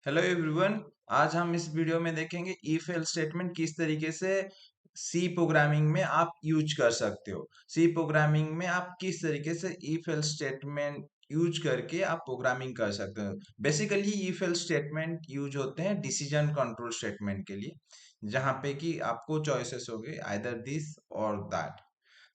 Hello everyone. आज हम इस वीडियो में देखेंगे इफ एल्स स्टेटमेंट किस तरीके से सी प्रोग्रामिंग में आप यूज कर सकते हो। सी प्रोग्रामिंग में आप किस तरीके से इफ एल्स स्टेटमेंट यूज करके आप प्रोग्रामिंग कर सकते हो। Basically if else statement use होते हैं डिसीजन कंट्रोल स्टेटमेंट के लिए, जहाँ पे कि आपको चॉइसेस हो गए आइदर दिस और that.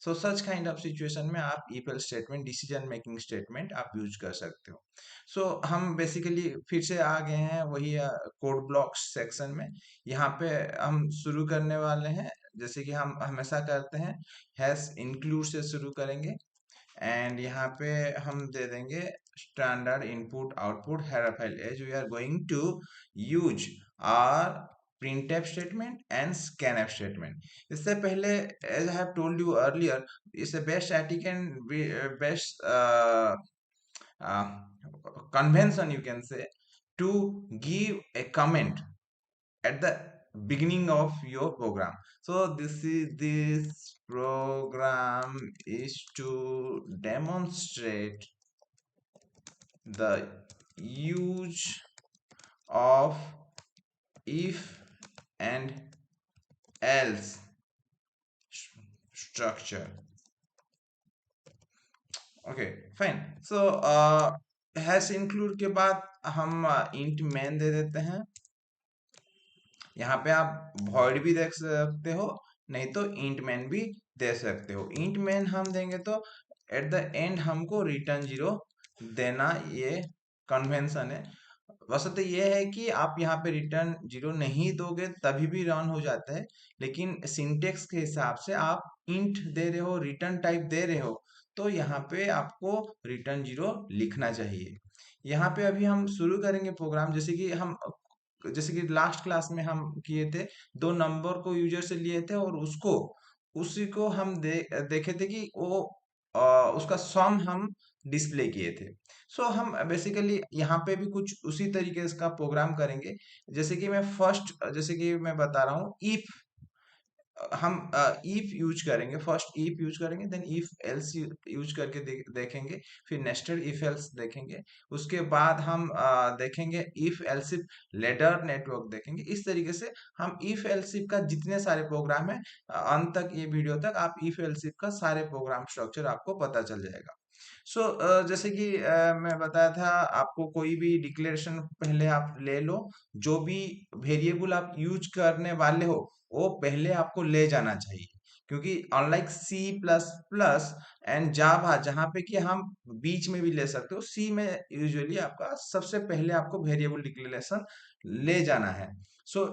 So such kind of situation में आप if else statement decision making statement आप यूज कर सकते हो। सो हम बेसिकली फिर से आ गए हैं वही कोड ब्लॉक्स सेक्शन में। यहाँ पे हम शुरू करने वाले हैं जैसे कि हम हमेशा करते हैं, हैश इंक्लूड से शुरू करेंगे। एंड यहाँ पे हम दे देंगे standard input output header file as we are going to use our printf statement and scanf statement. इससे पहले as I have told you earlier, it's a best static and best uh, convention you can say to give a comment at the beginning of your program. So this program is to demonstrate the use of if and else structure. Okay fine. So hash include के बाद हम int man they देते हैं। यहाँ पे आप void भी देख सकते हो, नहीं तो इंट मैन भी दे सकते हो। इंट मैन हम देंगे तो एट द एंड हमको रिटर्न 0 देना, ये कन्वेंशन है। वैसे ये है कि आप यहाँ पे रिटर्न 0 नहीं दोगे तभी भी रन हो जाता है, लेकिन सिंटेक्स के हिसाब से आप इंट दे रहे हो, रिटर्न टाइप दे रहे हो, तो यहाँ पे आपको रिटर्न 0 लिखना चाहिए। यहाँ पे अभी हम शुरू करेंगे प्रोग्राम, जैसे कि लास्ट क्लास में हम किए थे, दो नंबर को यूजर से लिए थे और उसी को हम देखे थे कि वो उसका सम हम डिस्प्ले किए थे। सो हम बेसिकली यहाँ पे भी कुछ उसी तरीके से का प्रोग्राम करेंगे। जैसे कि मैं बता रहा हूँ, इफ हम इफ यूज करेंगे, फर्स्ट इफ यूज करेंगे, देन इफ एल्स यूज करके देखेंगे, फिर नेस्टेड इफ एल्स देखेंगे, उसके बाद हम देखेंगे if else if ladder network देखेंगे। इस तरीके से हम इफ एल्स इफ का जितने सारे प्रोग्राम है, अंत तक ये वीडियो तक आप इफ एल्स इफ का सारे प्रोग्राम स्ट्रक्चर आपको पता चल जाएगा। जैसे कि मैं बताया था आपको, कोई भी डिक्लेरेशन पहले आप ले लो, जो भी वेरिएबल आप यूज करने वाले हो वो पहले आपको ले जाना चाहिए। क्योंकि unlike C plus plus and Java, जहाँ पे कि हम बीच में भी ले सकते हो, सी में यूजुअली आपका सबसे पहले आपको वेरिएबल डिक्लेरेशन ले जाना है।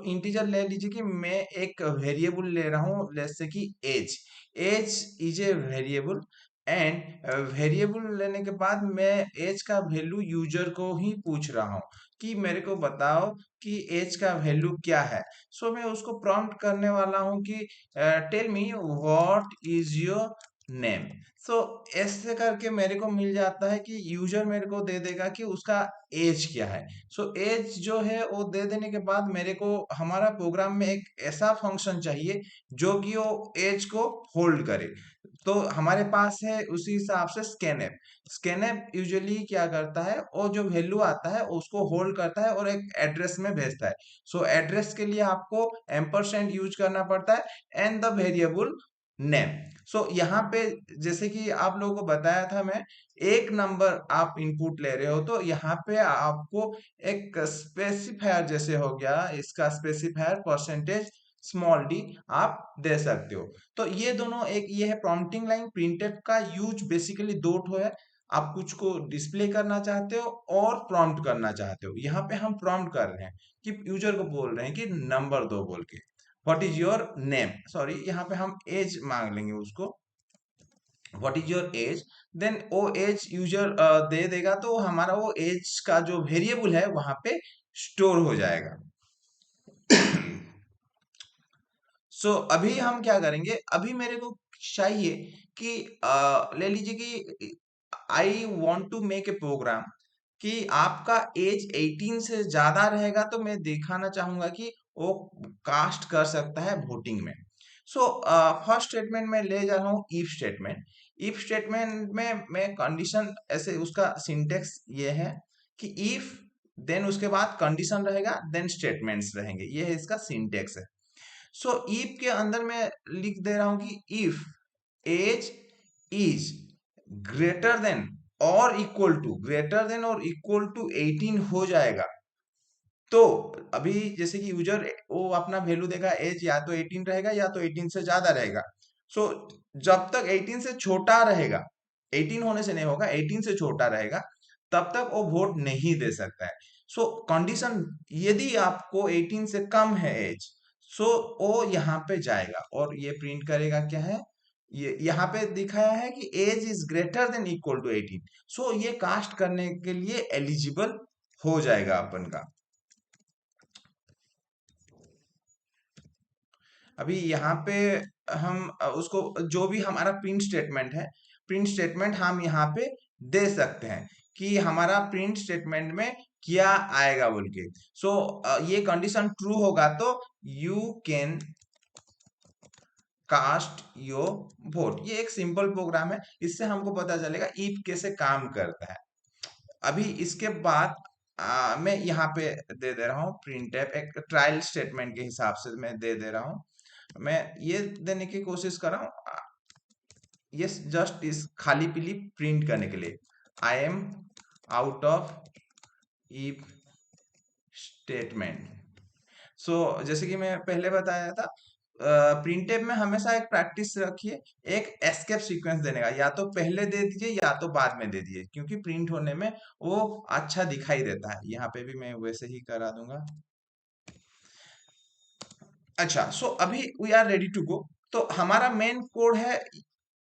इंटीजर ले लीजिए कि मैं एक वेरिएबल ले रहा हूँ जैसे कि age. Age is a variable, and variable लेने के बाद मैं एज का वैल्यू यूजर को ही पूछ रहा हूँ कि मेरे को बताओ कि एज का वैल्यू क्या है। मैं उसको प्रॉम्प्ट करने वाला हूँ कि tell me what is your name. ऐसे करके मेरे को मिल जाता है कि यूजर मेरे को दे देगा कि उसका एज क्या है। एज जो है वो दे देने के बाद मेरे को हमारा प्रोग्राम में एक ऐसा फंक्शन चाहिए जो कि वो एज को होल्ड करे। तो हमारे पास है उसी हिसाब से स्कैनएप। स्कैनएप यूजुअली क्या करता है, वो जो वैल्यू आता है उसको होल्ड करता है और एक एड्रेस में भेजता है। एड्रेस के लिए आपको एम्परसेंड यूज करना पड़ता है एंड द वेरिएबल नेम। यहाँ पे जैसे कि आप लोगों को बताया था मैं, एक नंबर आप इनपुट ले रहे हो तो यहाँ पे आपको एक स्पेसिफायर, जैसे हो गया इसका स्पेसिफायर परसेंटेज स्मॉल डी, आप दे सकते हो। तो ये दोनों, एक ये है प्रॉम्प्टिंग लाइन। प्रिंटफ का यूज बेसिकली दो ठो है, आप कुछ को डिस्प्ले करना चाहते हो और प्रॉम्प्ट करना चाहते हो। यहाँ पे हम प्रॉम्प्ट कर रहे हैं कि यूजर को बोल रहे हैं कि नंबर दो बोल के, what is your name, sorry यहाँ पे हम एज मांग लेंगे उसको, what is your age. Then वो एज यूजर दे देगा तो हमारा वो एज का जो वेरिएबल है वहां पे स्टोर हो जाएगा। अभी हम क्या करेंगे, अभी मेरे को चाहिए कि ले लीजिए कि I want to make a program कि आपका एज 18 से ज्यादा रहेगा तो मैं दिखाना चाहूंगा कि वो कास्ट कर सकता है वोटिंग में। फर्स्ट स्टेटमेंट में ले जा रहा हूँ इफ स्टेटमेंट। इफ स्टेटमेंट में मैं कंडीशन, ऐसे उसका सिंटेक्स ये है कि इफ देन उसके बाद कंडीशन रहेगा, देन स्टेटमेंट्स रहेंगे। ये है इसका सिंटेक्स है। सो इफ के अंदर मैं लिख दे रहा हूं कि if age is greater than और इक्वल टू, ग्रेटर देन और इक्वल टू 18 हो जाएगा, तो अभी जैसे कि यूजर वो अपना वैल्यू देगा, एज या तो 18 रहेगा या तो 18 से ज्यादा रहेगा। सो जब तक 18 से छोटा रहेगा, 18 होने से नहीं होगा, 18 से छोटा रहेगा, तब तक वो वोट नहीं दे सकता है। सो कंडीशन, यदि आपको 18 से कम है एज, सो वो यहाँ पे जाएगा और ये प्रिंट करेगा क्या है, ये यहाँ पे दिखाया है कि age is greater than equal to 18। So ये कास्ट करने के लिए एलिजिबल हो जाएगा अपन का। अभी यहाँ पे हम उसको, जो भी हमारा प्रिंट स्टेटमेंट है, प्रिंट स्टेटमेंट हम यहाँ पे दे सकते हैं कि हमारा प्रिंट स्टेटमेंट में क्या आएगा बोल के। सो ये कंडीशन ट्रू होगा तो you can cast your vote. ये एक सिंपल प्रोग्राम है, इससे हमको पता चलेगा इफ कैसे काम करता है। अभी इसके बाद मैं यहाँ पे दे दे रहा हूँ प्रिंट एक ट्रायल स्टेटमेंट के हिसाब से मैं दे दे रहा हूँ। मैं ये देने की कोशिश कर रहा हूँ, ये जस्ट इस खाली पीली प्रिंट करने के लिए, I am out of if statement. So जैसे कि मैं पहले बताया था, प्रिंटेब में हमेशा एक प्रैक्टिस रखिए, एक एस्केप सीक्वेंस देने का, या तो पहले दे दीजिए या तो बाद में दे दीजिए, क्योंकि प्रिंट होने में वो अच्छा दिखाई देता है। यहाँ पे भी मैं वैसे ही करा दूंगा। अच्छा, सो अभी we are ready to go. तो हमारा मेन कोड है,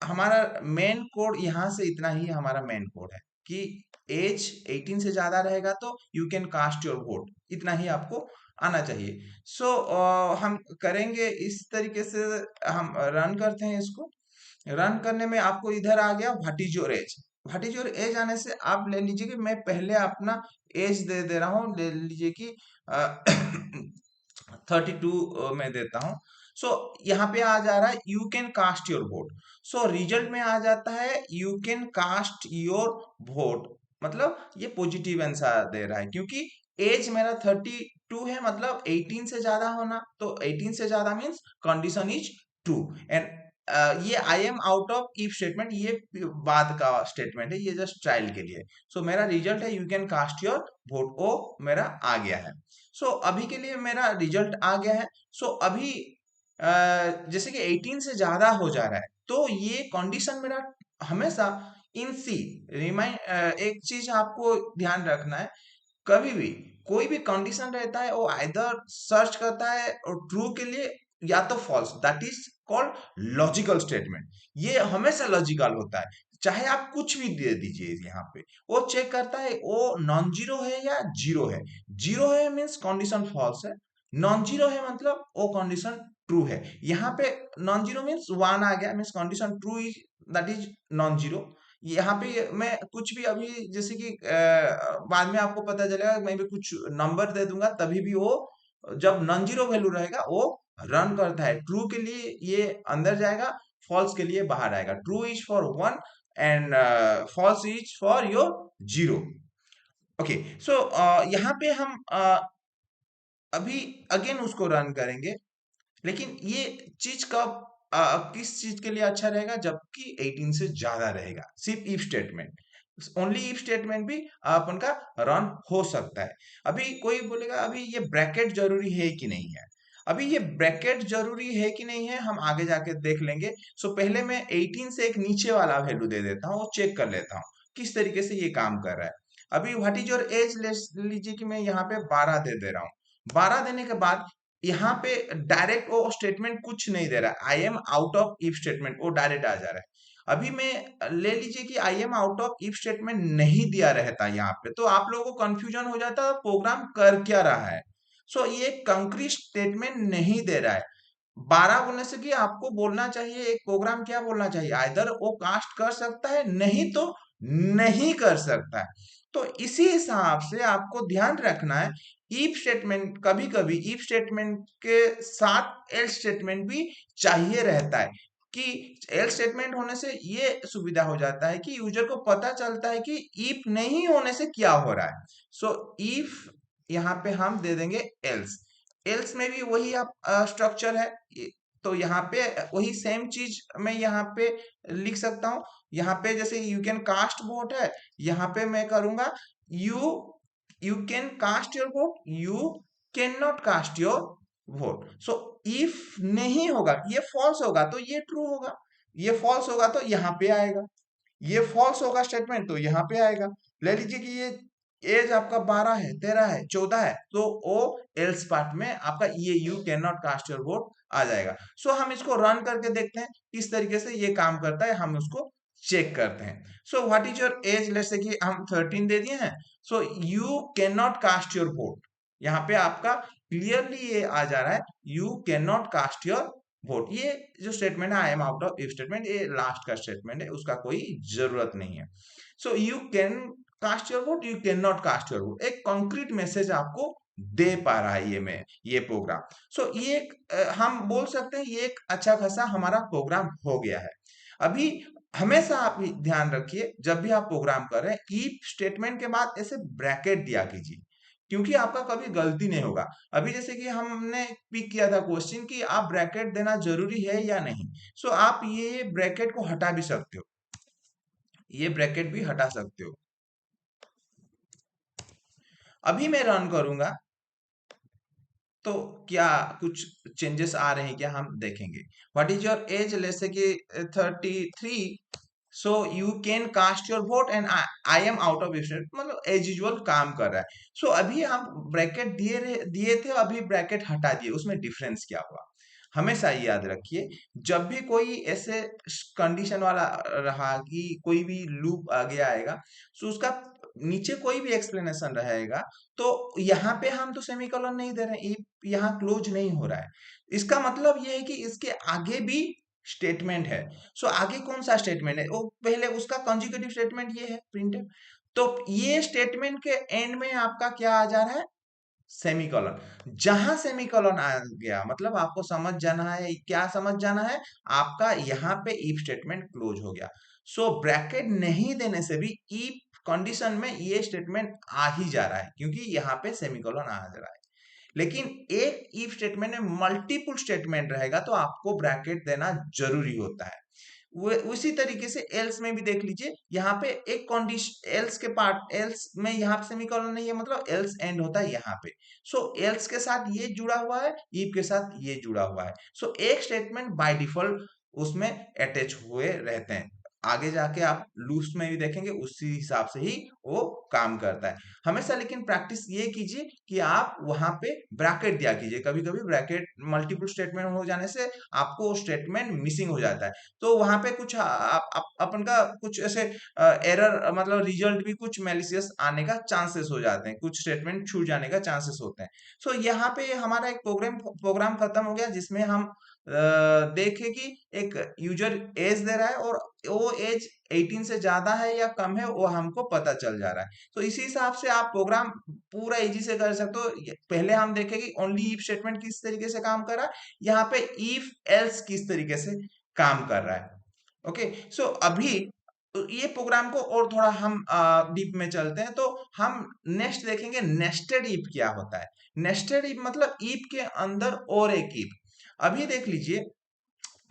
हमारा मेन कोड यहाँ से इतना ही हमारा मेन कोड है कि एज 18 से ज्यादा रहेगा तो you can cast your vote, इतना ही आपको आना चाहिए। सो हम करेंगे इस तरीके से, हम रन करते हैं इसको। रन करने में आपको इधर आ गया what is your as. What is your as आने से आप ले लीजिए कि मैं पहले अपना एज दे दे रहा हूँ, ले लीजिए कि 32 में देता हूं। सो यहाँ पे आ जा रहा है you can cast your vote. So result में आ जाता है you can cast your vote, मतलब ये पॉजिटिव आंसर दे रहा है, क्योंकि एज मेरा 32 है, मतलब 18 से ज्यादा होना, तो 18 से ज्यादा means condition is true. And ये I am out of if statement, ये बाद का स्टेटमेंट है, ये जस्ट ट्रायल के लिए। सो मेरा रिजल्ट है you can cast your vote, ओ मेरा आ गया है। सो अभी के लिए मेरा रिजल्ट आ गया है। सो अभी जैसे कि 18 से ज्यादा हो जा रहा है, तो ये कंडीशन मेरा हमेशा इन सी रिमाइंड, एक चीज आपको ध्यान रखना है, कभी भी कोई भी कंडीशन रहता है वो आइदर सर्च करता है और ट्रू के लिए या तो false, that is called logical statement. ये हमेशा लॉजिकल होता है, चाहे आप कुछ भी दे दीजिए यहाँ पे, वो चेक करता है वो नॉन जीरो है या जीरो है। जीरो है मीन्स कंडीशन फॉल्स है, नॉन जीरो है मतलब वो कंडीशन ट्रू है। यहाँ पे नॉन जीरो मीन्स वन आ गया, means condition true is, that is non zero. यहाँ पे मैं कुछ भी अभी जैसे कि बाद में आपको पता चलेगा, मैं भी कुछ नंबर दे दूंगा, तभी भी वो जब नॉन जीरो वैल्यू रहेगा वो रन करता है। ट्रू के लिए ये अंदर जाएगा, फॉल्स के लिए बाहर आएगा। True is for one and false is for your zero. Okay, so यहाँ पे हम अभी अगेन उसको रन करेंगे, लेकिन ये चीज कब किस चीज के लिए अच्छा रहेगा, जबकि 18 से ज्यादा रहेगा। सिर्फ if statement, only if statement भी अपन का रन हो सकता है। अभी कोई बोलेगा अभी ये ब्रैकेट जरूरी है कि नहीं है। अभी ये ब्रैकेट जरूरी है कि नहीं है हम आगे जाके देख लेंगे। सो पहले मैं 18 से एक नीचे वाला वैल्यू दे देता हूँ, चेक कर लेता हूँ किस तरीके से ये काम कर रहा है। अभी व्हाट इज योर एज ले लीजिए कि मैं यहाँ पे 12 दे दे रहा हूँ। 12 देने के बाद यहाँ पे डायरेक्ट वो स्टेटमेंट कुछ नहीं दे रहा है, I am out of if statement वो डायरेक्ट आ जा रहा है। अभी मैं ले लीजिए कि आई am out of if statement नहीं दिया रहता यहाँ पे, तो आप लोगों को कंफ्यूजन हो जाता है प्रोग्राम कर क्या रहा है। सो ये कंक्रीट स्टेटमेंट नहीं दे रहा है। 12 बोलने से कि आपको बोलना चाहिए, एक प्रोग्राम क्या बोलना चाहिए, आइदर वो कास्ट कर सकता है, नहीं तो नहीं कर सकता है। तो इसी हिसाब से आपको ध्यान रखना है, इफ स्टेटमेंट कभी कभी इफ स्टेटमेंट के साथ एल्स स्टेटमेंट भी चाहिए रहता है। कि एल्स स्टेटमेंट होने से ये सुविधा हो जाता है कि यूजर को पता चलता है कि इफ नहीं होने से क्या हो रहा है। सो इफ यहाँ पे हम दे देंगे एल्स। एल्स में भी वही आप स्ट्रक्चर है, तो यहाँ पे वही सेम चीज मैं यहाँ पे लिख सकता हूँ। यहाँ पे जैसे यू कैन कास्ट वोट है, यहाँ पे मैं करूंगा you you can cast your vote, you can not cast your vote. So if नहीं होगा, ये फॉल्स होगा तो ये ट्रू होगा, ये फॉल्स होगा तो यहाँ पे आएगा, ये फॉल्स होगा स्टेटमेंट तो यहाँ पे आएगा। ले लीजिए कि ये एज आपका 12 है, 13 है, 14 है, तो ओ एल्स पार्ट में आपका ये you can not cast your vote आ जाएगा। सो हम इसको रन करके देखते हैं किस तरीके से ये काम करता है, हम उसको चेक करते हैं। So what is your age, let's say कि हम 13 दे दिए हैं। So you can not cast your vote, यहाँ पे आपका क्लियरली ये आ जा रहा है you can not cast your vote. ये जो स्टेटमेंट है I am out of if statement, ये लास्ट का स्टेटमेंट है, उसका कोई जरूरत नहीं है। So you can cast your vote, you can not cast your vote, एक कॉन्क्रीट मैसेज आपको दे पा रहा है ये प्रोग्राम। सो ये हम बोल सकते हैं ये एक अच्छा खासा हमारा प्रोग्राम हो गया है। अभी हमेशा आप ध्यान रखिए जब भी आप प्रोग्राम कर रहे हैं इफ स्टेटमेंट के बाद ऐसे ब्रैकेट दिया कीजिए, क्योंकि आपका कभी गलती नहीं होगा। अभी जैसे कि हमने पिक किया था क्वेश्चन कि आप ब्रैकेट देना जरूरी है या नहीं। सो आप ये ब्रैकेट को हटा भी सकते हो, ये ब्रैकेट भी हटा सकते हो। अभी मैं रन करूंगा तो क्या कुछ चेंजेस आ रहे हैं क्या, हम देखेंगे। व्हाट इज योर एज, जैसे कि 33, so you can cast your vote and I am out of state, मतलब एज यूजुअल काम कर रहा है। सो अभी हम ब्रैकेट दिए थे, अभी ब्रैकेट हटा दिए, उसमें डिफरेंस क्या हुआ। हमेशा ये याद रखिए जब भी कोई ऐसे कंडीशन वाला रहा कि कोई भी लूप आगे आएगा, सो उसका नीचे कोई भी एक्सप्लेनेशन रहेगा, तो यहाँ पे हम तो सेमीकोलन नहीं दे रहे हैं, यहाँ क्लोज नहीं हो रहा है। इसका मतलब ये है कि इसके आगे भी स्टेटमेंट है। सो आगे कौन सा स्टेटमेंट है, वो पहले उसका कंजुगेटिव स्टेटमेंट ये है प्रिंटफ। तो ये स्टेटमेंट के एंड में आपका क्या आ जा रहा है, सेमीकोलन। जहां सेमीकोलन आ गया मतलब आपको समझ जाना है, क्या समझ जाना है, आपका यहाँ पे इफ स्टेटमेंट क्लोज हो गया। सो ब्रैकेट नहीं देने से भी इफ कंडीशन में ये स्टेटमेंट आ ही जा रहा है, क्योंकि यहाँ पे सेमीकोलन आ जा रहा है। लेकिन एक इफ स्टेटमेंट में मल्टीपल स्टेटमेंट रहेगा तो आपको ब्रैकेट देना जरूरी होता है। उसी तरीके से एल्स में भी देख लीजिए, यहाँ पे एक कंडीशन एल्स के पार्ट, एल्स में यहाँ पे सेमीकोलन नहीं है, मतलब एल्स एंड होता है यहाँ पे। सो एल्स के साथ ये जुड़ा हुआ है, इफ के साथ ये जुड़ा हुआ है। सो एक स्टेटमेंट बाय डिफॉल्ट उसमें अटैच हुए रहते हैं। आगे जाके आप लूप्स में भी देखेंगे उसी हिसाब से ही वो काम करता है हमेशा। लेकिन प्रैक्टिस ये कीजिए कि आप वहां पे ब्रैकेट दिया कीजिए, कभी कभी ब्रैकेट मल्टीपल स्टेटमेंट हो जाने से आपको स्टेटमेंट मिसिंग हो जाता है, तो वहां पे कुछ अपन का कुछ ऐसे एरर, मतलब रिजल्ट भी कुछ मैलिशियस आने का चांसेस हो जाते हैं, कुछ स्टेटमेंट छूट जाने का चांसेस होते हैं। सो यहाँ पे हमारा एक प्रोग्राम खत्म हो गया जिसमें हम देखे कि एक यूजर एज दे रहा है और वो एज 18 से ज्यादा है या कम है वो हमको पता चल जा रहा है। तो इसी हिसाब से आप प्रोग्राम पूरा इजी से कर सकते हो। पहले हम देखें कि ओनली इफ स्टेटमेंट किस तरीके से काम कर रहा है, यहाँ पे इफ एल्स किस तरीके से काम कर रहा है। ओके, सो अभी तो ये प्रोग्राम को और थोड़ा हम डीप में चलते हैं, तो हम नेक्स्ट देखेंगे नेस्टेड इफ क्या होता है। नेस्टेड इफ मतलब इफ के अंदर और एक इफ। अभी देख लीजिए,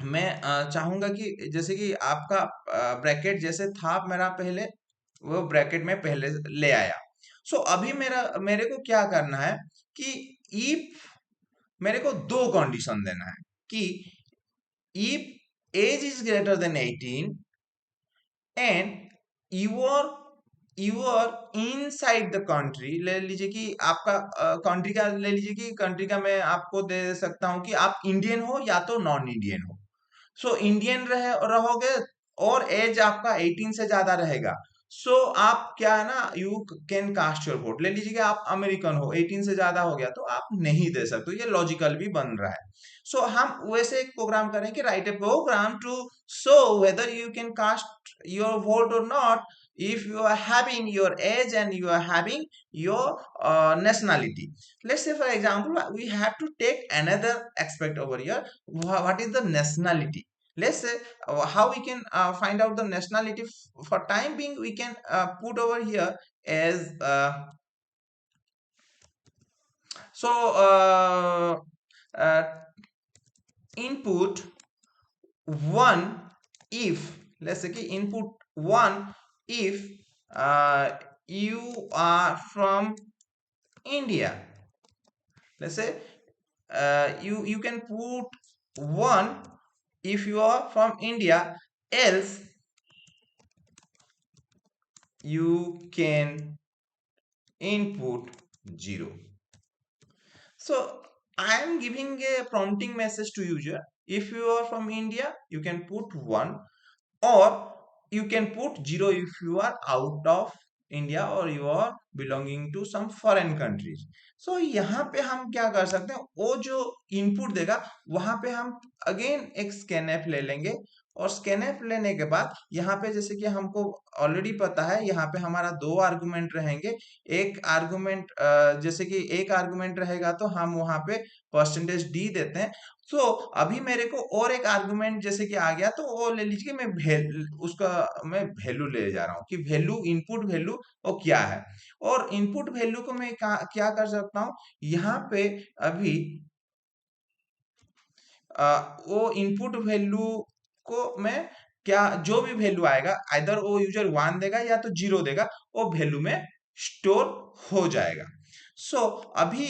मैं चाहूंगा कि जैसे कि आपका ब्रैकेट जैसे था मेरा पहले, वो ब्रैकेट में पहले ले आया। सो अभी मेरे को क्या करना है कि इफ मेरे को दो कंडीशन देना है कि if age is greater than 18 and you're you're inside the country, ले लीजिए कि आपका कंट्री का, ले लीजिए कि कंट्री का मैं आपको दे सकता हूं कि आप इंडियन हो या तो नॉन इंडियन हो। सो इंडियन रहोगे और एज आपका 18 से ज्यादा रहेगा। सो आप क्या है ना, you can cast your vote. ले लीजिए कि आप अमेरिकन हो, 18 से ज्यादा हो गया तो आप नहीं दे सकते, ये लॉजिकल भी बन रहा है। सो हम वैसे एक प्रोग्राम करें कि write a program to show whether you can cast your vote और not if you are having your age and you are having your nationality. Let's say for example we have to take another aspect over here. What is the nationality? Let's say how we can find out the nationality. For time being, we can put over here as so uh, input one if, let's say input one if you are from India. Let's say you can put one if you are from India, else you can input 0. So I am giving a prompting message to user. If you are from India, you can put 1, or you can put 0 if you are out of India or you are belonging to some foreign countries. So यहाँ पे हम क्या कर सकते हैं, वो जो input देगा वहां पे हम अगेन एक स्कैनएफ ले लेंगे, और स्कैनएफ लेने के बाद यहाँ पे जैसे कि हमको ऑलरेडी पता है यहाँ पे हमारा दो आर्गुमेंट रहेंगे। एक आर्गुमेंट जैसे कि एक आर्गुमेंट रहेगा तो हम वहां पे परसेंटेज डी देते हैं। सो अभी मेरे को और एक आर्गुमेंट जैसे कि आ गया, तो वो ले लीजिए, मैं वैल्यू ले जा रहा हूँ कि वैल्यू, इनपुट वैल्यू वो क्या है। और इनपुट वैल्यू को मैं क्या कर सकता हूँ यहाँ पे अभी वो इनपुट वैल्यू को मैं क्या, जो भी वैल्यू आएगा आइदर वो यूजर 1 देगा या तो 0 देगा, वो वैल्यू में स्टोर हो जाएगा। सो अभी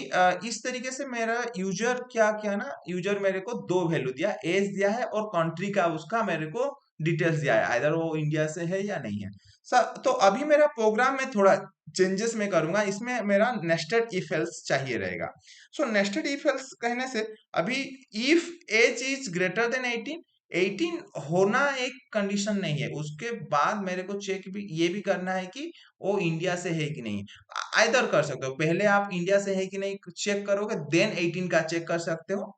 इस तरीके से मेरा यूजर क्या किया ना, यूजर मेरे को दो वैल्यू दिया, एज दिया है और कंट्री का उसका मेरे को डिटेल्स दिया है, आइदर वो इंडिया से है या नहीं है। सर तो अभी मेरा प्रोग्राम में थोड़ा चेंजेस मैं करूंगा, इसमें मेरा नेस्टेड इफ एल्स चाहिए रहेगा। सो नेस्टेड इफ एल्स कहने से अभी if age is greater than 18, 18 होना एक कंडीशन नहीं है, उसके बाद मेरे को चेक भी ये भी करना है कि वो इंडिया से है कि नहीं। आइदर कर सकते हो, पहले आप इंडिया से है कि नहीं चेक करोगे, देन 18 का चेक कर सकते हो,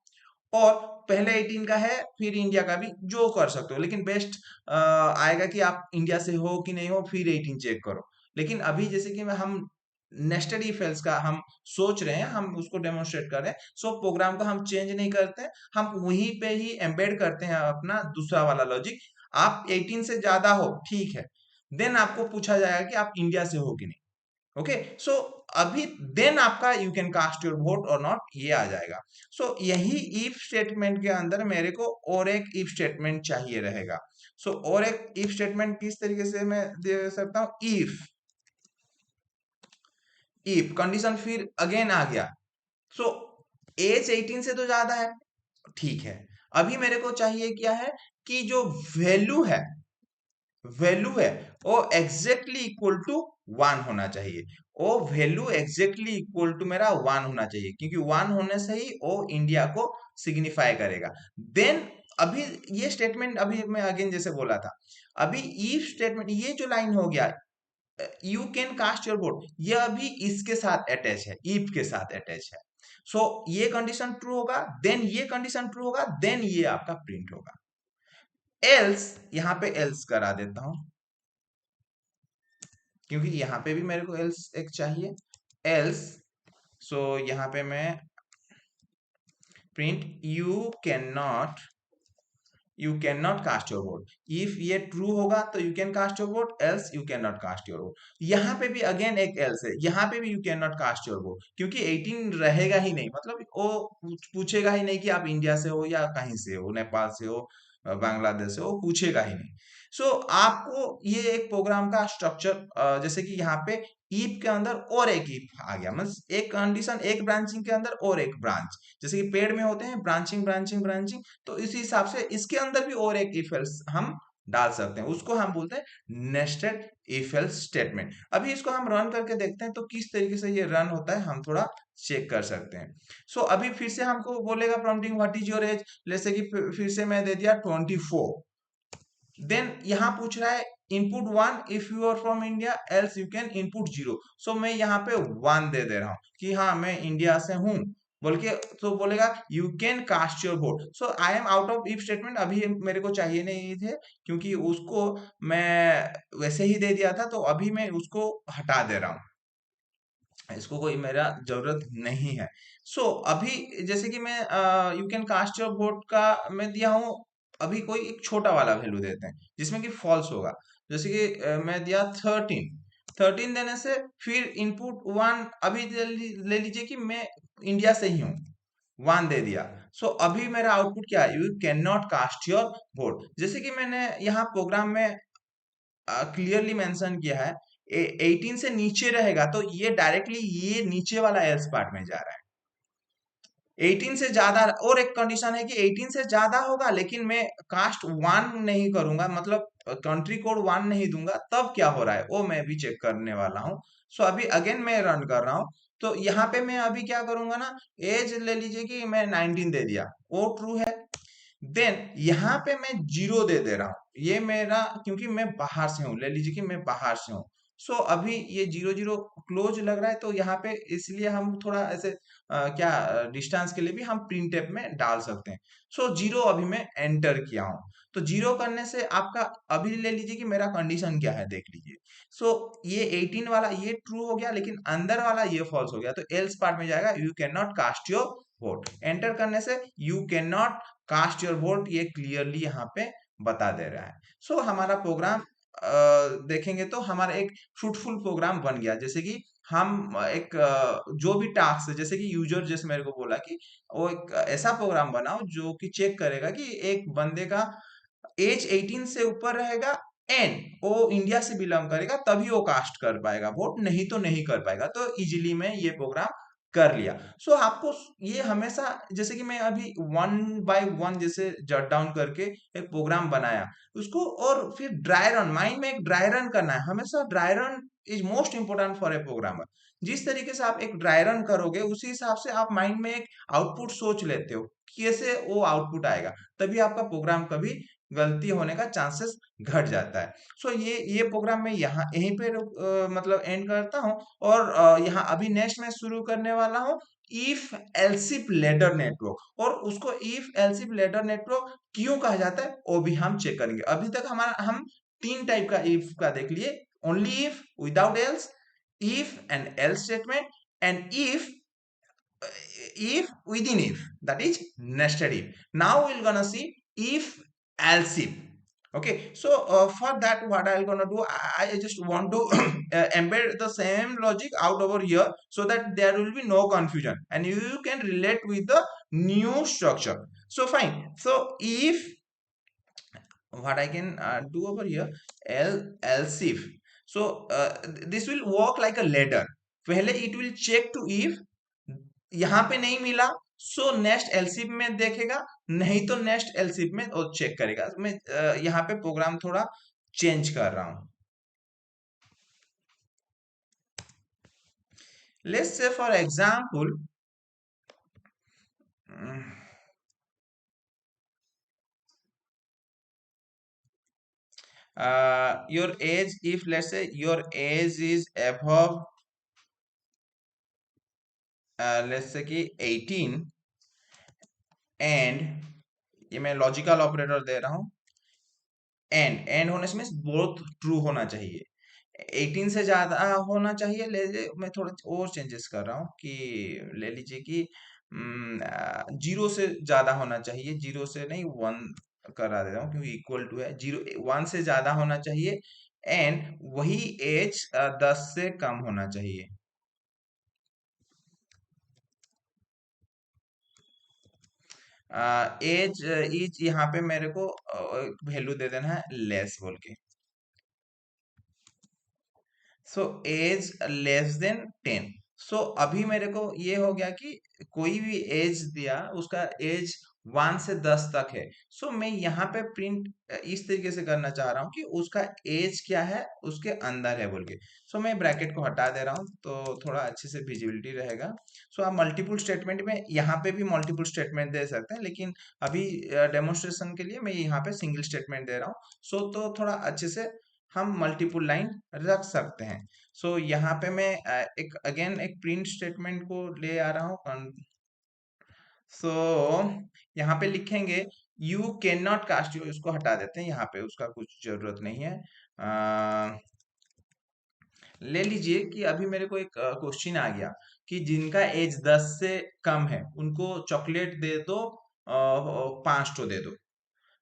और पहले 18 का है फिर इंडिया का भी, जो कर सकते हो, लेकिन बेस्ट आएगा कि आप इंडिया से हो कि नहीं हो फिर 18 चेक करो। लेकिन अभी जैसे कि हम नेस्टेड इफ एल्स का हम सोच रहे हैं, हम उसको डेमोन्स्ट्रेट कर रहे हैं, सो प्रोग्राम को हम चेंज नहीं करते हैं, हम वहीं पे ही एम्बेड करते हैं अपना दूसरा वाला लॉजिक। आप 18 से ज्यादा हो ठीक है, देन आपको पूछा जाएगा कि आप इंडिया से हो कि नहीं। ओके, सो अभी देन आपका you can cast your vote और नॉट, ये आ जाएगा। सो यही इफ स्टेटमेंट के अंदर मेरे को और एक इफ स्टेटमेंट चाहिए रहेगा। सो और एक इफ स्टेटमेंट किस तरीके से मैं दे सकता हूं, इफ कंडीशन फिर अगेन आ गया। सो एज 18 से तो ज्यादा है, ठीक है। अभी मेरे को चाहिए क्या है कि जो वैल्यू है, वैल्यू है वो एग्जैक्टली इक्वल टू 1 होना चाहिए। वो वैल्यू एग्जैक्टली इक्वल टू मेरा 1 होना चाहिए, क्योंकि 1 होने से ही वो इंडिया को सिग्निफाई करेगा। देन अभी ये स्टेटमेंट अभी मैं अगेन जैसे बोला था, अभी इफ स्टेटमेंट ये जो लाइन हो गया, you can cast your vote, ये अभी इसके साथ अटैच है, इफ के साथ अटैच है। सो ये कंडीशन ट्रू होगा, देन ये कंडीशन ट्रू होगा, देन ये आपका प्रिंट होगा। एल्स यहां पे एल्स करा देता हूं, क्योंकि यहाँ पे भी मेरे को एल्स एक चाहिए, एल्स। सो यहाँ पे मैं print you can not cast your vote. If ये ट्रू होगा तो you can cast your vote, else you can not cast your vote. यहाँ पे भी अगेन एक एल्स है, यहाँ पे भी you can not cast your vote, क्योंकि 18 रहेगा ही नहीं, मतलब वो पूछेगा ही नहीं कि आप इंडिया से हो या कहीं से हो, नेपाल से हो, बांग्लादेश से हो, पूछेगा ही नहीं। सो आपको ये एक प्रोग्राम का स्ट्रक्चर, जैसे कि यहाँ पे इफ के अंदर और एक इफ आ गया, मतलब एक कंडीशन, एक ब्रांचिंग के अंदर और एक ब्रांच, जैसे कि पेड़ में होते हैं ब्रांचिंग ब्रांचिंग ब्रांचिंग, तो इसी हिसाब से इसके अंदर भी और एक इफ एल्स हम डाल सकते हैं, उसको हम बोलते हैं नेस्टेड इफ एल्स स्टेटमेंट। अभी इसको हम रन करके देखते हैं तो किस तरीके से ये रन होता है, हम थोड़ा चेक कर सकते हैं। सो अभी फिर से हमको बोलेगा prompting what is your as, जैसे कि फिर से मैं दे दिया 24। देन यहाँ पूछ रहा है input 1 if you are from India, else you can input 0। So मैं यहाँ पे 1 दे रहा हूँ कि हाँ मैं इंडिया से हूँ बोल के, तो बोलेगा you can cast your vote. So I am out of if statement, अभी मेरे को चाहिए नहीं थे, क्योंकि उसको मैं वैसे ही दे दिया था, तो अभी मैं उसको हटा दे रहा हूँ, इसको कोई मेरा जरूरत नहीं है। सो अभी जैसे कि मैं you can cast your vote का मैं दिया हूँ अभी कोई एक छोटा वाला वैल्यू देते हैं जिसमें कि फॉल्स होगा। जैसे कि मैं दिया 13, 13 देने से फिर इनपुट 1, अभी ले लीजिए कि मैं इंडिया से ही हूँ, 1 दे दिया। सो अभी मेरा आउटपुट क्या है, you can not cast your vote. जैसे कि मैंने यहाँ प्रोग्राम में क्लियरली मेंशन किया है, 18 से नीचे रहेगा तो ये डायरेक्टली ये नीचे वाला एल्स पार्ट में जा रहा है। 18 से ज्यादा, और एक कंडीशन है कि 18 से ज्यादा होगा लेकिन मैं कास्ट 1 नहीं करूंगा, मतलब कंट्री कोड 1 नहीं दूंगा, तब क्या हो रहा है वो मैं भी चेक करने वाला हूँ। सो अभी अगेन मैं रन कर रहा हूँ। तो यहाँ पे मैं अभी क्या करूंगा ना, एज ले लीजिए कि मैं 19 दे दिया, वो ट्रू है। देन यहाँ पे मैं 0 दे दे रहा हूँ, ये मेरा, क्योंकि मैं बाहर से हूँ, ले लीजिए कि मैं बाहर से हूँ। सो अभी ये 0 0 क्लोज लग रहा है, तो यहाँ पे इसलिए हम थोड़ा ऐसे क्या डिस्टेंस के लिए भी हम प्रिंटफ में डाल सकते हैं। सो 0 अभी मैं एंटर किया हूँ। तो 0 करने से आपका, अभी ले लीजिए कि मेरा कंडीशन क्या है, देख लीजिए। सो ये 18 वाला ये ट्रू हो गया, लेकिन अंदर वाला ये फॉल्स हो गया, तो एल्स पार्ट में जाएगा, you can not cast your vote. Enter करने से you can not cast your vote, ये क्लियरली यहाँ पे बता दे रहा है। सो हमारा प्रोग्राम देखेंगे तो हमारा एक फ्रूटफुल प्रोग्राम बन गया। जैसे कि हम एक जो भी टास्क है, जैसे कि यूजर जैसे मेरे को बोला कि वो एक ऐसा प्रोग्राम बनाओ जो कि चेक करेगा कि एक बंदे का एज 18 से ऊपर रहेगा एंड वो इंडिया से बिलोंग करेगा, तभी वो कास्ट कर पाएगा वोट, नहीं तो नहीं कर पाएगा। तो इजीली मैं ये प्रोग्राम कर लिया। सो आपको ये हमेशा, जैसे कि मैं अभी 1 by 1 जैसे जट डाउन करके एक प्रोग्राम बनाया उसको, और फिर ड्राई रन, माइंड में एक ड्राई रन करना है हमेशा। Dry run is most important for a programmer. जिस तरीके से आप एक ड्राई रन करोगे उसी हिसाब से आप माइंड में एक आउटपुट सोच लेते हो, कैसे वो आउटपुट आएगा, तभी आपका प्रोग्राम कभी गलती होने का चांसेस घट जाता है। सो ये प्रोग्राम मैं यहाँ यहीं पे मतलब एंड करता हूँ। और यहाँ अभी नेक्स्ट मैं शुरू करने वाला हूँ इफ एल्सिफ लेडर नेटवर्क, और उसको इफ एल्सिफ लेडर नेटवर्क क्यों कहा जाता है वो भी हम चेक करेंगे। अभी तक हमारा हम 3 टाइप का इफ का देख लिए, only if, without else, if and else statement, and if within if, that is nested if. Now we're gonna see if else if. Okay, so for that what I'm gonna do, I just want to embed the same logic out over here so that there will be no confusion and you can relate with the new structure. So fine, so if, what I can do over here, else if. So this will work like a ladder. पहले it will check to if, यहाँ पे नहीं मिला so next एलसीफ में देखेगा, नहीं तो next एलसीफ में वो चेक करेगा। मैं यहाँ पे प्रोग्राम थोड़ा चेंज कर रहा हूँ। Let's say for example, your age, if let's say your age is above let's say कि 18, एंड ये मैं लॉजिकल ऑपरेटर दे रहा हूँ, एंड होने से बोथ ट्रू होना चाहिए। 18 से ज्यादा होना चाहिए, ले लीजिए मैं थोड़ा और चेंजेस कर रहा हूँ कि ले लीजिए कि 0 से ज्यादा होना चाहिए, 0 से नहीं 1 करा दे रहा हूँ क्योंकि इक्वल टू है, 1 से ज्यादा होना चाहिए, एंड वही एज 10 से कम होना चाहिए। एज इज यहाँ पे मेरे को वैल्यू दे देना है लेस बोल के। So age less than 10। So अभी मेरे को ये हो गया कि कोई भी एज दिया उसका एज 1 से 10 तक है। सो मैं यहाँ पे प्रिंट इस तरीके से करना चाह रहा हूँ कि उसका एज क्या है उसके अंदर है बोल के। सो मैं ब्रैकेट को हटा दे रहा हूँ तो थोड़ा अच्छे से विजिबिलिटी रहेगा। सो आप मल्टीपल स्टेटमेंट में यहाँ पे भी मल्टीपल स्टेटमेंट दे सकते हैं, लेकिन अभी डेमोन्स्ट्रेशन के लिए मैं यहाँ पे सिंगल स्टेटमेंट दे रहा हूँ। सो तो थोड़ा अच्छे से हम मल्टीपल लाइन रख सकते हैं। सो यहाँ पे मैं एक अगेन एक प्रिंट स्टेटमेंट को ले आ रहा हूँ। सो यहाँ पे लिखेंगे you can not cast, you इसको हटा देते हैं, यहाँ पे उसका कुछ जरूरत नहीं है। ले लीजिए कि अभी मेरे को एक क्वेश्चन आ गया कि जिनका एज 10 से कम है उनको चॉकलेट दे दो, 5 तो दे दो।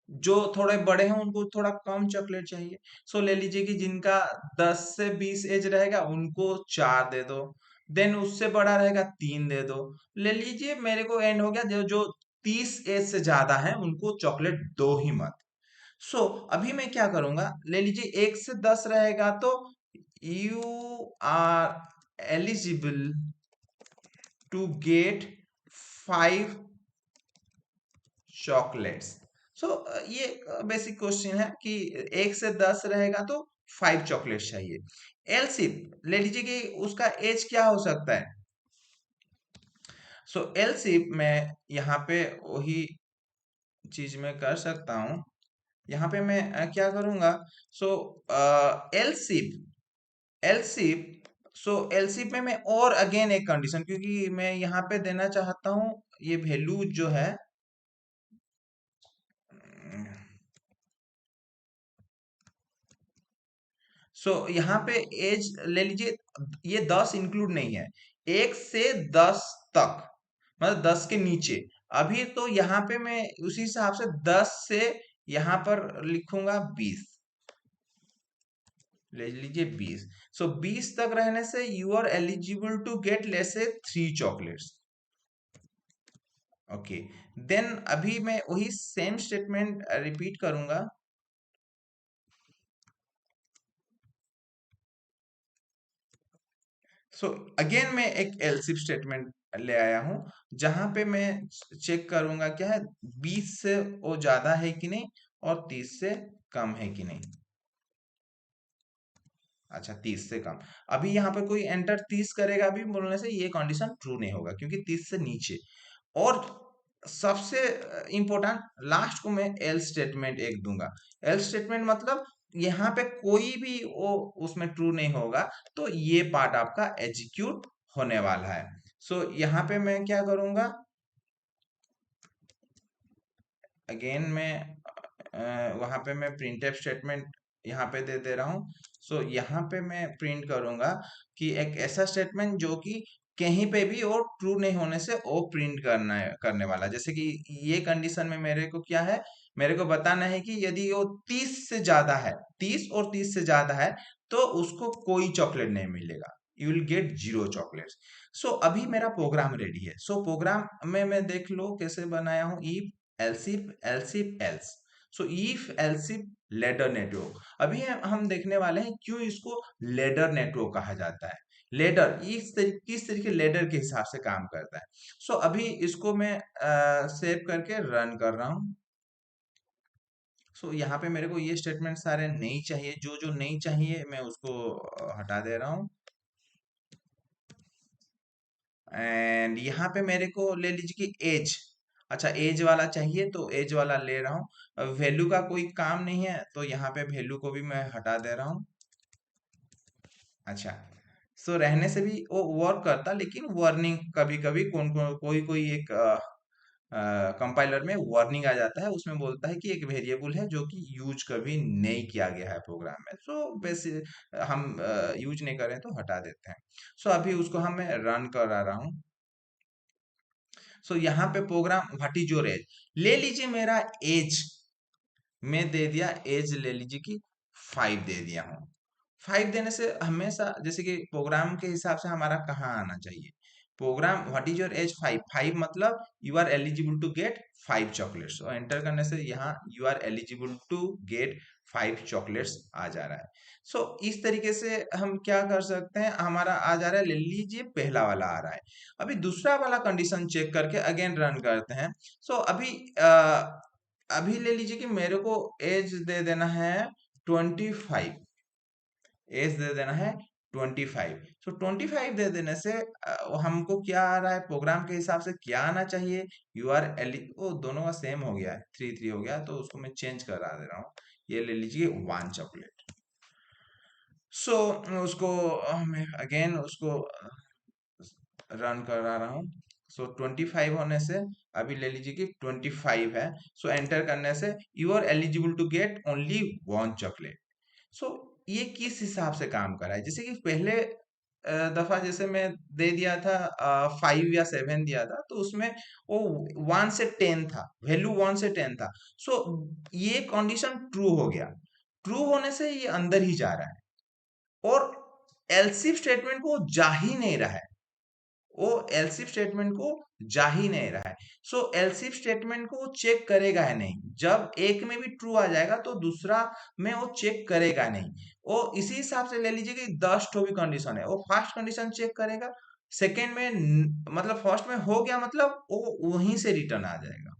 जो थोड़े बड़े हैं उनको थोड़ा कम चॉकलेट चाहिए। सो ले लीजिए कि जिनका 10 से 20 एज रहेगा उनको 4 दे दो। देन उससे बड़ा रहेगा 3 दे दो। ले लीजिए मेरे को एंड हो गया, जो जो 30 एज से ज्यादा है उनको चॉकलेट दो ही मत। सो अभी मैं क्या करूंगा, ले लीजिए 1 से 10 रहेगा तो you are eligible to get 5 chocolates. So ये बेसिक क्वेश्चन है कि 1 से 10 रहेगा तो 5 चॉकलेट चाहिए। एलसिप ले लीजिए कि उसका एज क्या हो सकता है। सो एलसिप में यहाँ पे वही चीज मैं कर सकता हूँ। यहाँ पे मैं क्या करूंगा। सो एलसिप एलसिप सो एलसिप में मैं और अगेन एक कंडीशन, क्योंकि मैं यहाँ पे देना चाहता हूँ ये वैल्यू जो है। यहाँ पे एज ले लीजिए, ये 10 इंक्लूड नहीं है, 1 से 10 तक, मतलब 10 के नीचे। अभी तो यहाँ पे मैं उसी हिसाब से 10 से यहाँ पर लिखूंगा 20। ले लीजिए 20। सो 20 तक रहने से you are eligible to get less से 3 चॉकलेट्स। ओके, देन अभी मैं वही सेम स्टेटमेंट रिपीट करूंगा। सो अगेन मैं एक एलसिफ स्टेटमेंट ले आया हूं, जहां पे मैं चेक करूंगा क्या है, 20 से वो ज्यादा है कि नहीं और 30 से कम है कि नहीं। अच्छा, 30 से कम। अभी यहाँ पे कोई एंटर 30 करेगा भी बोलने से ये कंडीशन ट्रू नहीं होगा, क्योंकि 30 से नीचे। और सबसे इंपॉर्टेंट लास्ट को मैं एल स्टेटमेंट एक दूंगा। एल स्टेटमेंट मतलब यहाँ पे कोई भी वो उसमें ट्रू नहीं होगा, तो ये पार्ट आपका एग्जीक्यूट होने वाला है। यहाँ पे मैं क्या करूंगा, अगेन मैं वहां पे मैं प्रिंटफ स्टेटमेंट यहाँ पे दे दे रहा हूँ। यहाँ पे मैं प्रिंट करूंगा कि एक ऐसा स्टेटमेंट जो कि कहीं पे भी और ट्रू नहीं होने से वो प्रिंट करना है, करने वाला। जैसे कि ये कंडीशन में मेरे को क्या है, मेरे को बताना है कि यदि वो 30 से ज्यादा है, 30 और 30 से ज्यादा है, तो उसको कोई चॉकलेट नहीं मिलेगा, यू विल गेट 0 चॉकलेट्स। अभी मेरा प्रोग्राम रेडी है। प्रोग्राम में मैं देख लो कैसे बनाया हूँ, else if else. If else if ladder network. अभी हम देखने वाले हैं क्यों इसको लेडर नेटवर्क कहा जाता है। लेडर किस तरीके लेडर के हिसाब से काम करता है। अभी इसको मैं सेव करके रन कर रहा हूँ। यहाँ पे मेरे को ये स्टेटमेंट सारे नहीं चाहिए, जो जो नहीं चाहिए मैं उसको हटा दे रहा हूँ। एंड यहाँ पे मेरे को ले लीजिए कि एज, अच्छा एज वाला चाहिए तो एज वाला ले रहा हूँ। वैल्यू का कोई काम नहीं है तो यहाँ पे वैल्यू को भी मैं हटा दे रहा हूँ। अच्छा, रहने से भी वो वर्क करता, लेकिन वार्निंग कभी कभी कोई कोई एक कंपाइलर में वार्निंग आ जाता है, उसमें बोलता है कि एक वेरिएबल है जो कि यूज कभी नहीं किया गया है प्रोग्राम में। वैसे हम यूज नहीं करें तो हटा देते हैं। अभी उसको हम मैं रन करा रहा हूँ। यहाँ पे program what is your age, ले लीजिए मेरा एज में दे दिया, एज ले लीजिए कि 5 दे दिया हूँ। 5 देने से हमेशा जैसे कि प्रोग्राम के हिसाब से हमारा कहाँ आना चाहिए, program what is your age 5, 5 मतलब you are eligible to get 5 chocolates, और एंटर करने से यहाँ you are eligible to get 5 chocolates आ जा रहा है। इस तरीके से हम क्या कर सकते हैं, हमारा आ जा रहा है, ले लीजिए पहला वाला आ रहा है। अभी दूसरा वाला कंडीशन चेक करके अगेन रन करते हैं। अभी ले लीजिए कि मेरे को एज दे देना है 25, एज दे देना है 25। 25 दे देने से हमको क्या आ रहा है, प्रोग्राम के हिसाब से क्या आना चाहिए, यू आर एलि वो दोनों का सेम हो गया है, 3 हो गया, तो उसको मैं चेंज करा दे रहा हूँ। ये ले लीजिए 1 चॉकलेट। सो उसको मैं अगेन उसको रन करा रहा हूँ। 25 होने से अभी ले लीजिए कि 25 है। एंटर करने से you are eligible to get only 1 chocolate. ये किस हिसाब से काम कर रहा है, जैसे कि पहले दफा जैसे मैं दे दिया था 5 या 7 दिया था, तो उसमें वो 1 से 10 था, वैल्यू 1 से 10 था। सो ये कंडीशन ट्रू हो गया। ट्रू होने से ये अंदर ही जा रहा है और एल्सिफ स्टेटमेंट को जा ही नहीं रहा है, वो एलसिफ स्टेटमेंट को जा ही नहीं रहा है। सो एलसिफ स्टेटमेंट को वो चेक करेगा है नहीं। जब एक में भी ट्रू आ जाएगा तो दूसरा में वो चेक करेगा नहीं। वो इसी हिसाब से ले लीजिए कि 10 भी कंडीशन है, वो फर्स्ट कंडीशन चेक करेगा, सेकेंड में मतलब फर्स्ट में हो गया मतलब वो वहीं से रिटर्न आ जाएगा।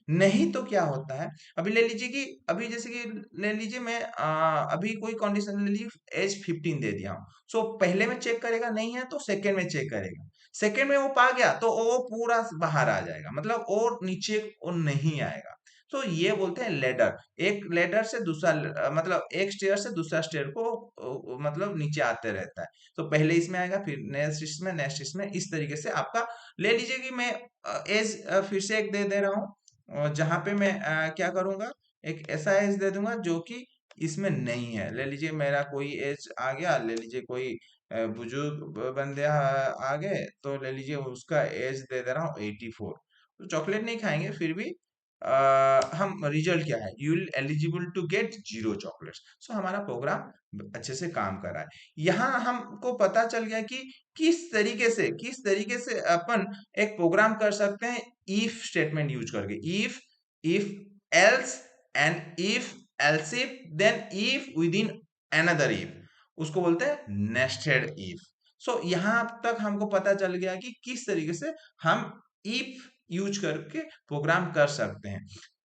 नहीं तो क्या होता है, अभी ले लीजिए कि अभी जैसे कि ले लीजिए मैं अभी कोई कंडीशन ले लीजिए एज 15 दे दिया हूँ। सो पहले में चेक करेगा नहीं है तो सेकंड में चेक करेगा, सेकंड में वो पा गया तो वो पूरा बाहर आ जाएगा, मतलब और नीचे वो नहीं आएगा। तो ये बोलते हैं लेडर। एक लेडर से दूसरा मतलब एक स्टेयर से दूसरा स्टेयर को मतलब नीचे आते रहता है। तो पहले इसमें आएगा, फिर नेक्स्ट इसमें, नेक्स्ट इसमें, इस तरीके से आपका ले लीजिए कि मैं एज फिर से एक दे दे रहा हूँ, और जहां पे मैं क्या करूंगा, एक ऐसा एज दे दूंगा जो कि इसमें नहीं है। ले लीजिए मेरा कोई एज आ गया, ले लीजिए कोई बुजुर्ग बंदे आ गए, तो ले लीजिए उसका एज दे दे रहा हूँ 84। तो चॉकलेट नहीं खाएंगे, फिर भी हम रिजल्ट क्या है, you will eligible to get 0 chocolates. So हमारा प्रोग्राम अच्छे से काम कर रहा है। यहाँ हमको पता चल गया कि किस तरीके से अपन एक प्रोग्राम कर सकते हैं इफ स्टेटमेंट यूज करके। If else and if else if then if within another if, उसको बोलते हैं नेस्टेड इफ। सो यहाँ तक हमको पता चल गया कि किस तरीके से हम इफ यूज करके प्रोग्राम कर सकते हैं।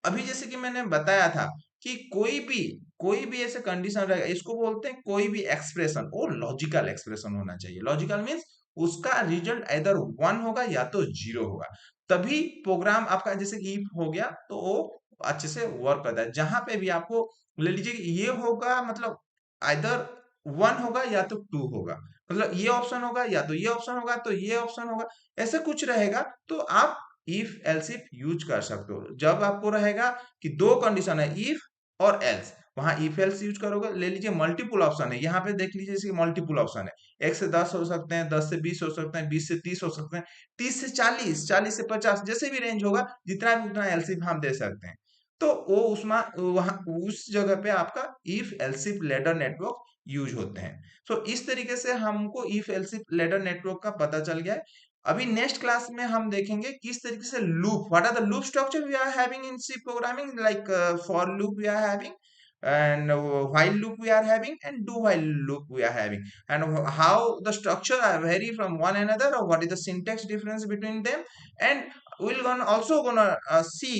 अभी जैसे कि मैंने बताया था कि कोई भी ऐसे कंडीशन रहेगा, इसको बोलते हैं कोई भी एक्सप्रेशन वो लॉजिकल एक्सप्रेशन होना चाहिए। लॉजिकल मीन्स उसका रिजल्ट इधर 1 होगा या तो 0 होगा, तभी प्रोग्राम आपका जैसे कि इफ हो गया तो वो अच्छे से वर्क करता है। जहां पे भी आपको ले लीजिए कि ये होगा मतलब इधर 1 होगा या तो 2 होगा, मतलब ये ऑप्शन होगा या तो ये ऑप्शन होगा, तो ये ऑप्शन होगा, ऐसे कुछ रहेगा तो आप इफ एल्स इफ यूज कर सकते हो। जब आपको रहेगा कि दो कंडीशन है, इफ और एल्स, वहां इफ एल्स यूज करोगे। ले लीजिए मल्टीपुल ऑप्शन है, यहाँ पे देख लीजिए जैसे मल्टीपुल ऑप्शन है, 1 से 10 हो सकते हैं, 10 से 20 हो सकते हैं, 20 से 30 हो सकते हैं, 30 से 40, 40 से 50, जैसे भी रेंज होगा जितना भी उतना एल्स इफ हम दे सकते हैं। तो वो उसमें वहां उस जगह पे आपका if else if ladder network use होते हैं। सो इस तरीके से हमको if else if ladder network का पता चल गया है। अभी नेक्स्ट क्लास में हम देखेंगे किस तरीके से loop, what are the loop structure we are having in C programming, like for loop we are having, and while loop we are having, and do while loop we are having, and how the structure are vary from one another, or what is the syntax difference between them. And we're gonna also gonna see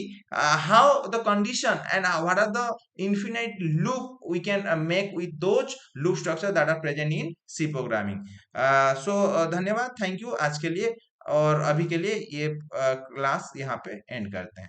how the condition and what are the infinite loop we can make with those loop structure that are present in C programming. So धन्यवाद, thank you आज के लिए। और अभी के लिए ये class यहाँ पे एंड करते हैं।